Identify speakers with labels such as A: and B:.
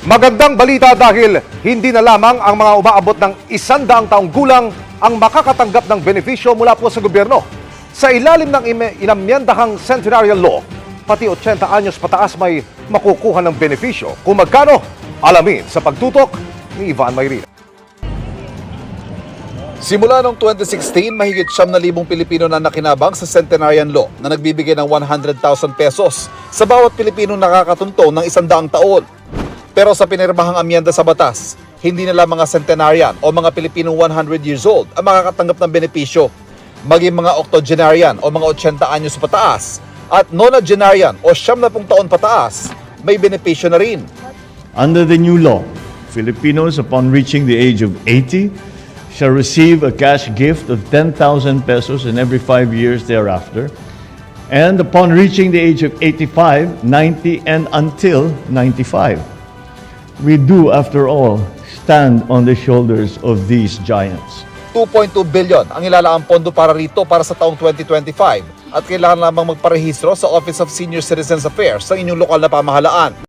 A: Magandang balita dahil hindi na lamang ang mga umaabot ng 100 taong gulang ang makakatanggap ng benepisyo mula po sa gobyerno. Sa ilalim ng inamyendahang Centenarian Law, pati 80 anyos pataas may makukuha ng benepisyo. Kung magkano, alamin sa pagtutok ni Ivan Mayrina.
B: Simula noong 2016, mahigit 9,000 Pilipino na nakinabang sa Centenarian Law na nagbibigay ng 100,000 pesos sa bawat Pilipinong nakakatuntong ng 100 taon. Pero sa pinirmahang amyenda sa batas, hindi na lang mga centenarian o mga Pilipinong 100 years old ang makakatanggap ng benepisyo. Maging mga octogenarian o mga 80 anyos pataas at nonagenarian o 70 taon pataas, may benepisyo na rin.
C: Under the new law, Filipinos upon reaching the age of 80 shall receive a cash gift of 10,000 pesos in every 5 years thereafter. And upon reaching the age of 85, 90, and until 95, we do, after all, stand on the shoulders of these giants.
B: 2.2 billion ang ilalaang pondo para rito para sa taong 2025 at kailangan lamang magparehistro sa Office of Senior Citizens Affairs sa inyong lokal na pamahalaan.